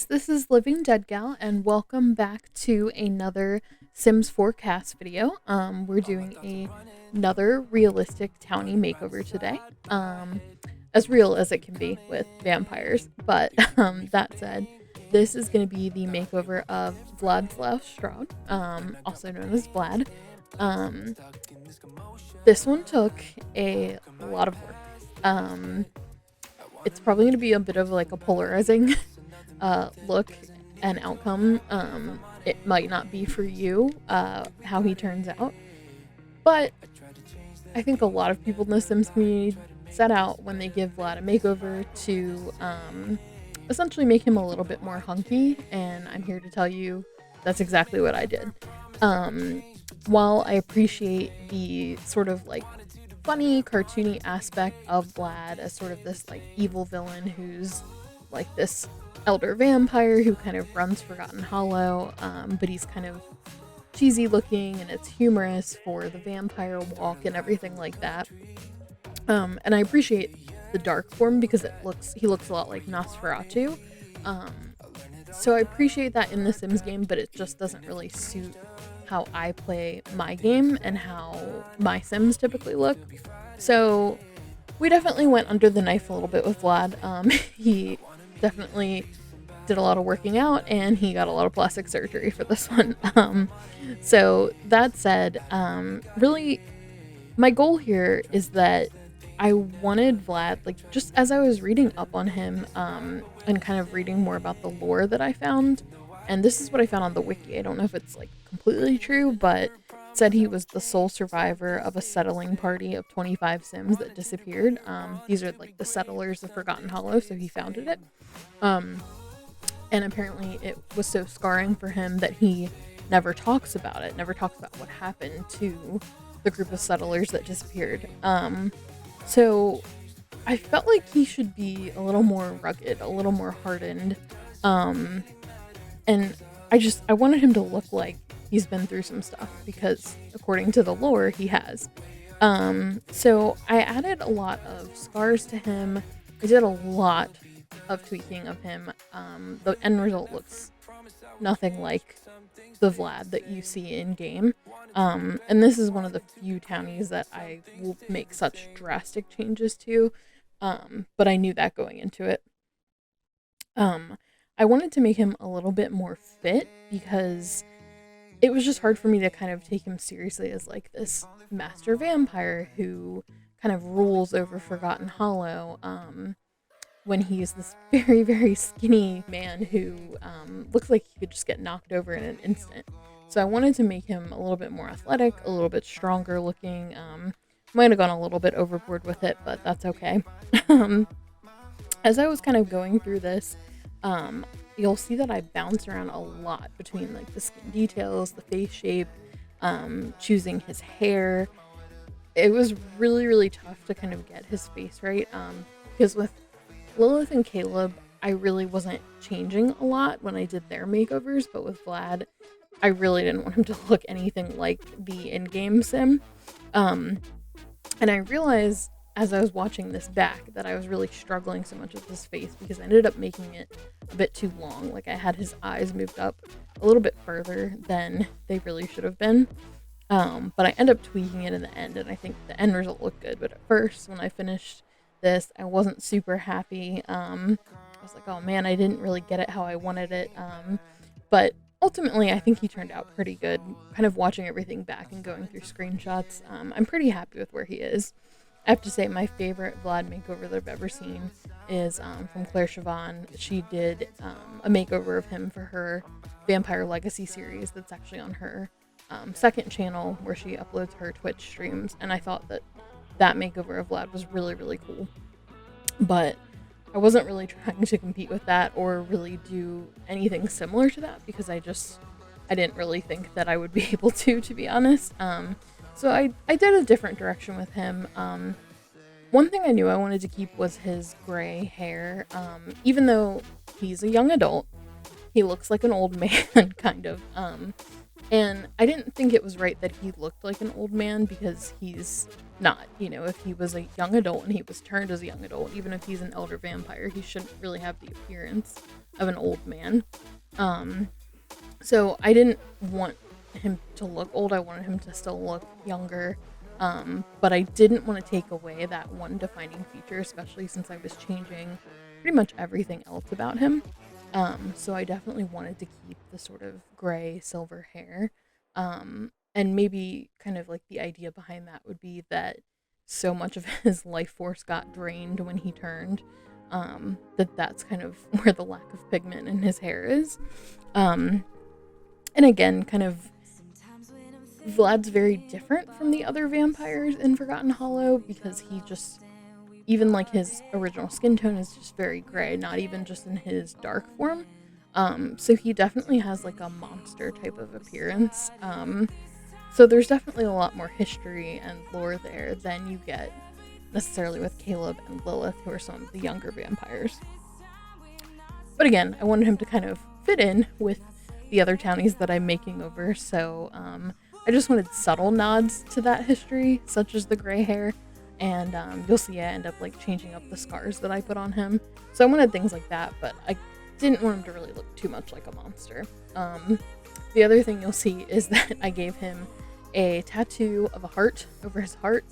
this is Living Dead Gal, and welcome back to another Sims 4 CAS video. We're doing another realistic Townie makeover today. As real as it can be with vampires, but that said, this is going to be the makeover of Vlad Straud, also known as Vlad. This one took a lot of work. It's probably going to be a bit of like a polarizing look and outcome. It might not be for you how he turns out, but I think a lot of people in the Sims community set out when they give Vlad a makeover to essentially make him a little bit more hunky, and I'm here to tell you that's exactly what I did. While I appreciate the sort of like funny cartoony aspect of Vlad as sort of this like evil villain who's like this elder vampire who kind of runs Forgotten Hollow, but he's kind of cheesy looking and it's humorous for the vampire walk and everything like that. And I appreciate the dark form because he looks a lot like Nosferatu. So I appreciate that in the Sims game, but it just doesn't really suit how I play my game and how my Sims typically look. So we definitely went under the knife a little bit with Vlad. He definitely did a lot of working out and he got a lot of plastic surgery for this one. So that said, really my goal here is that I wanted Vlad, like just as I was reading up on him and kind of reading more about the lore that I found, and this is what I found on the wiki. I don't know if it's like completely true, but it said he was the sole survivor of a settling party of 25 Sims that disappeared. These are like the settlers of Forgotten Hollow, so he founded it. And apparently it was so scarring for him that he never talks about it, never talks about what happened to the group of settlers that disappeared. So I felt like he should be a little more rugged, a little more hardened. And I wanted him to look like he's been through some stuff because according to the lore, he has. So I added a lot of scars to him. I did a lot of tweaking of him. The end result looks nothing like the Vlad that you see in game. And this is one of the few townies that I will make such drastic changes to. But I knew that going into it. I wanted to make him a little bit more fit because it was just hard for me to kind of take him seriously as like this master vampire who kind of rules over Forgotten Hollow, when he's this very, very skinny man who looks like he could just get knocked over in an instant. So I wanted to make him a little bit more athletic, a little bit stronger looking. Might have gone a little bit overboard with it, but that's okay. As I was kind of going through this, you'll see that I bounce around a lot between like the skin details, the face shape, choosing his hair. It was really, really tough to kind of get his face right, because with Lilith and Caleb, I really wasn't changing a lot when I did their makeovers, but with Vlad, I really didn't want him to look anything like the in-game Sim. And I realized as I was watching this back that I was really struggling so much with his face because I ended up making it a bit too long. Like I had his eyes moved up a little bit further than they really should have been. But I ended up tweaking it in the end, and I think the end result looked good. But at first, when I finished this, I wasn't super happy. I was like, oh man, I didn't really get it how I wanted it. But ultimately, I think he turned out pretty good. Kind of watching everything back and going through screenshots, I'm pretty happy with where he is. I have to say my favorite Vlad makeover that I've ever seen is from Claire Siobhan. She did a makeover of him for her Vampire Legacy series that's actually on her second channel where she uploads her Twitch streams, and I thought that makeover of Vlad was really, really cool. But I wasn't really trying to compete with that or really do anything similar to that because I didn't really think that I would be able to be honest. So I did a different direction with him. One thing I knew I wanted to keep was his gray hair. Even though he's a young adult, he looks like an old man, kind of. And I didn't think it was right that he looked like an old man because he's not. You know, if he was a young adult and he was turned as a young adult, even if he's an elder vampire, he shouldn't really have the appearance of an old man. So I didn't want him to look old. I wanted him to still look younger. But I didn't want to take away that one defining feature, especially since I was changing pretty much everything else about him. So I definitely wanted to keep the sort of gray silver hair. And maybe kind of like the idea behind that would be that so much of his life force got drained when he turned, that's kind of where the lack of pigment in his hair is. And again, kind of Vlad's very different from the other vampires in Forgotten Hollow because he just, even like his original skin tone is just very gray, not even just in his dark form. So he definitely has like a monster type of appearance. So there's definitely a lot more history and lore there than you get necessarily with Caleb and Lilith, who are some of the younger vampires. But again, I wanted him to kind of fit in with the other townies that I'm making over, so I just wanted subtle nods to that history, such as the gray hair, and you'll see I end up like changing up the scars that I put on him. So I wanted things like that, but I didn't want him to really look too much like a monster. The other thing you'll see is that I gave him a tattoo of a heart over his heart.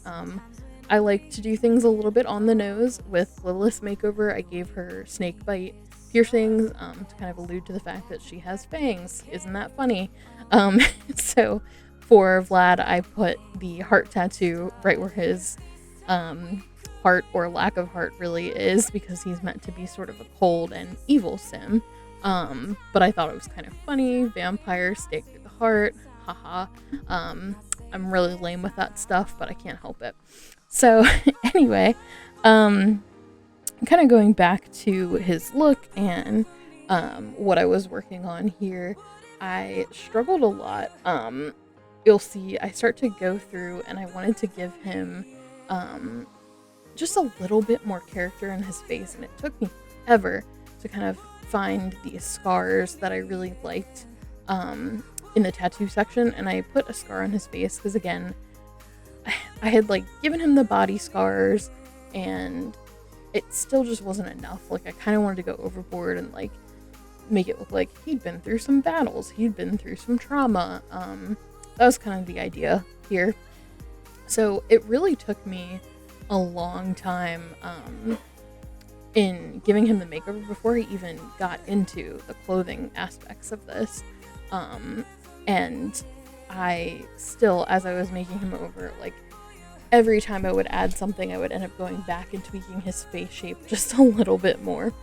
I like to do things a little bit on the nose. With Lilith's makeover, I gave her snake bite piercings to kind of allude to the fact that she has fangs. Isn't that funny? So for Vlad, I put the heart tattoo right where his heart or lack of heart really is, because he's meant to be sort of a cold and evil sim. But I thought it was kind of funny. Vampire stake through the heart. Haha. I'm really lame with that stuff, but I can't help it. So anyway, kind of going back to his look and what I was working on here, I struggled a lot. You'll see I start to go through and I wanted to give him just a little bit more character in his face, and it took me ever to kind of find these scars that I really liked in the tattoo section. And I put a scar on his face because, again, I had like given him the body scars and it still just wasn't enough. Like I kind of wanted to go overboard and like make it look like he'd been through some battles, he'd been through some trauma. That was kind of the idea here. So it really took me a long time in giving him the makeover before he even got into the clothing aspects of this. And I still, as I was making him over, like every time I would add something, I would end up going back and tweaking his face shape just a little bit more.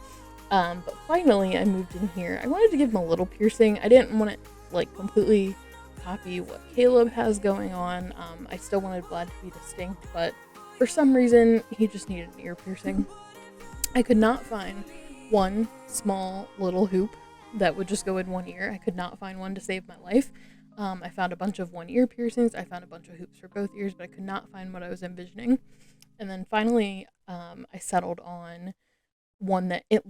But finally I moved in here. I wanted to give him a little piercing. I didn't want it like completely copy what Caleb has going on. I still wanted Vlad to be distinct, but for some reason he just needed an ear piercing. I could not find one small little hoop that would just go in one ear. I could not find one to save my life. I found a bunch of one ear piercings. I found a bunch of hoops for both ears, but I could not find what I was envisioning. And then finally, I settled on one that it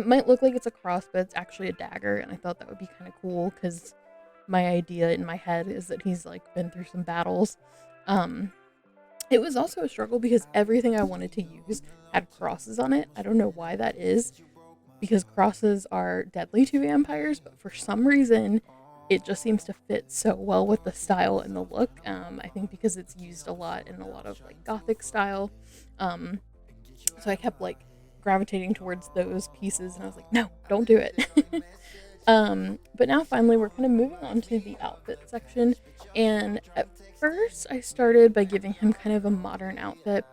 might look like it's a cross, but it's actually a dagger. And I thought that would be kind of cool because my idea in my head is that he's like been through some battles. It was also a struggle because everything I wanted to use had crosses on it. I don't know why that is, because crosses are deadly to vampires, but for some reason it just seems to fit so well with the style and the look. I think because it's used a lot in a lot of like gothic style. So I kept like gravitating towards those pieces and I was like, no, don't do it. But now finally we're kind of moving on to the outfit section. And at first I started by giving him kind of a modern outfit,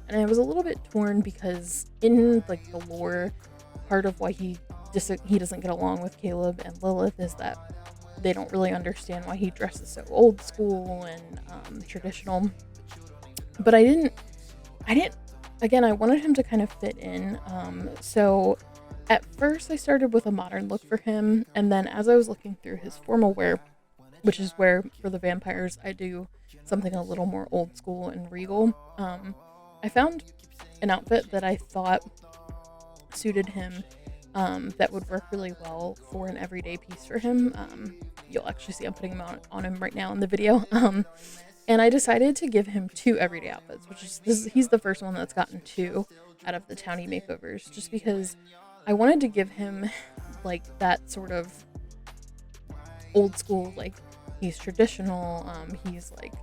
and I was a little bit torn because in like the lore, part of why he doesn't get along with Caleb and Lilith is that they don't really understand why he dresses so old school and traditional. But I didn't, again, I wanted him to kind of fit in. So at first I started with a modern look for him. And then as I was looking through his formal wear, which is where for the vampires, I do something a little more old school and regal. I found an outfit that I thought suited him, that would work really well for an everyday piece for him. You'll actually see I'm putting him on him right now in the video. And I decided to give him 2 everyday outfits, which is he's the first one that's gotten 2 out of the Townie makeovers, just because I wanted to give him like that sort of old school, like he's traditional, he's like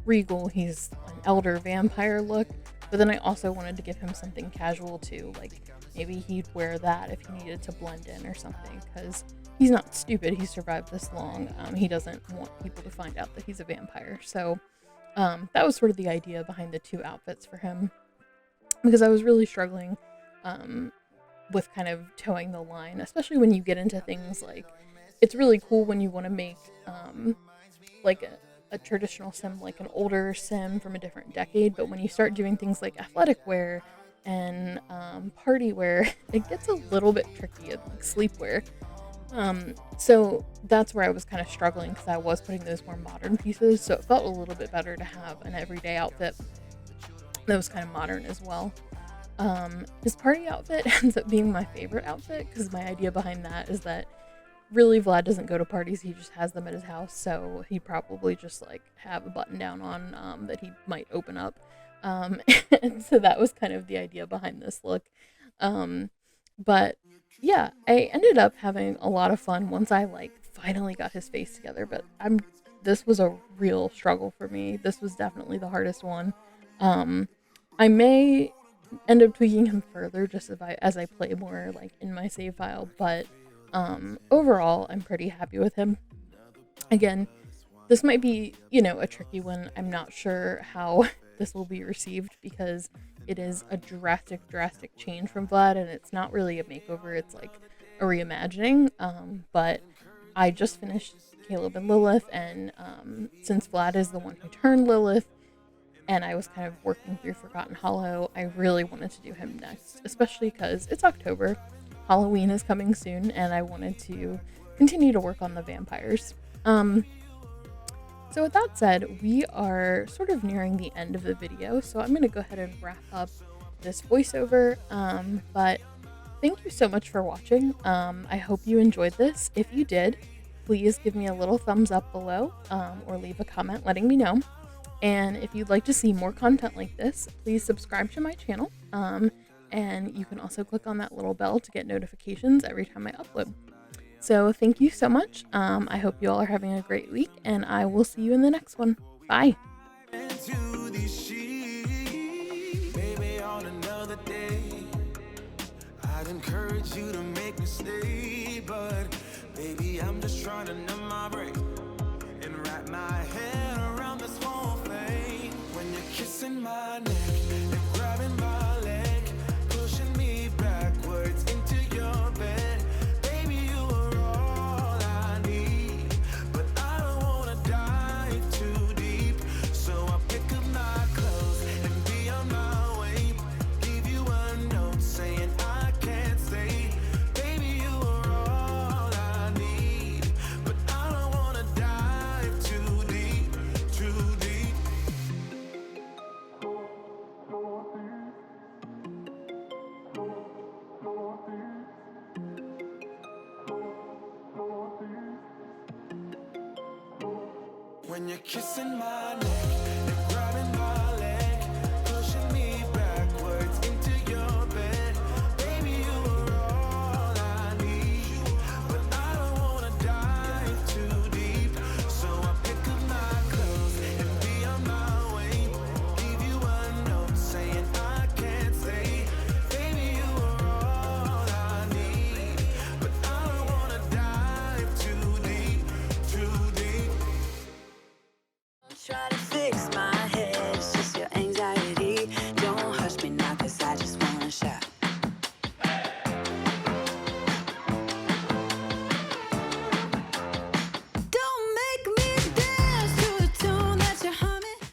regal, he's an elder vampire look, but then I also wanted to give him something casual too, like maybe he'd wear that if he needed to blend in or something, because he's not stupid, he survived this long, he doesn't want people to find out that he's a vampire. So that was sort of the idea behind the two outfits for him, because I was really struggling with kind of towing the line, especially when you get into things like, it's really cool when you want to make like a traditional sim, like an older sim from a different decade, but when you start doing things like athletic wear and party wear, it gets a little bit tricky, and like sleepwear. So that's where I was kind of struggling, because I was putting those more modern pieces, so it felt a little bit better to have an everyday outfit that was kind of modern as well. His party outfit ends up being my favorite outfit, because my idea behind that is that really Vlad doesn't go to parties, he just has them at his house, so he'd probably just like have a button down on that he might open up. And so that was kind of the idea behind this look. But yeah, I ended up having a lot of fun once I like finally got his face together, but this was a real struggle for me. This was definitely the hardest one. I may end up tweaking him further just as I play more like in my save file, but overall I'm pretty happy with him. Again, this might be, a tricky one. I'm not sure how this will be received, because it is a drastic change from Vlad, and it's not really a makeover, it's like a reimagining. But I just finished Caleb and Lilith, and since Vlad is the one who turned Lilith, and I was kind of working through Forgotten Hollow, I really wanted to do him next, especially because it's October, Halloween is coming soon, and I wanted to continue to work on the vampires. So with that said, we are sort of nearing the end of the video, so I'm going to go ahead and wrap up this voiceover, but thank you so much for watching. I hope you enjoyed this. If you did, please give me a little thumbs up below, or leave a comment letting me know. And if you'd like to see more content like this, please subscribe to my channel, and you can also click on that little bell to get notifications every time I upload. So thank you so much. I hope you all are having a great week, and I will see you in the next one. Bye. I'd encourage you to make me stay, but baby, I'm just trying to numb my brain and wrap my head around this whole thing. When you're kissing my neck and grabbing my leg, pushing me backwards into your bed, baby, you are all I need, but I don't wanna dive too deep, so I pick up my clothes and be on my way, leave you a note saying I can't stay, baby, you are all I need, but I don't wanna dive too deep, too deep. When you're kissing my neck and grabbing my leg, pushing me backwards into your bed, baby, you are all I need, but I don't wanna dive too deep, so I pick up my clothes and be on my way, leave you a note saying I can't stay, baby, you are all I need, but I don't wanna dive too deep, too deep. Try to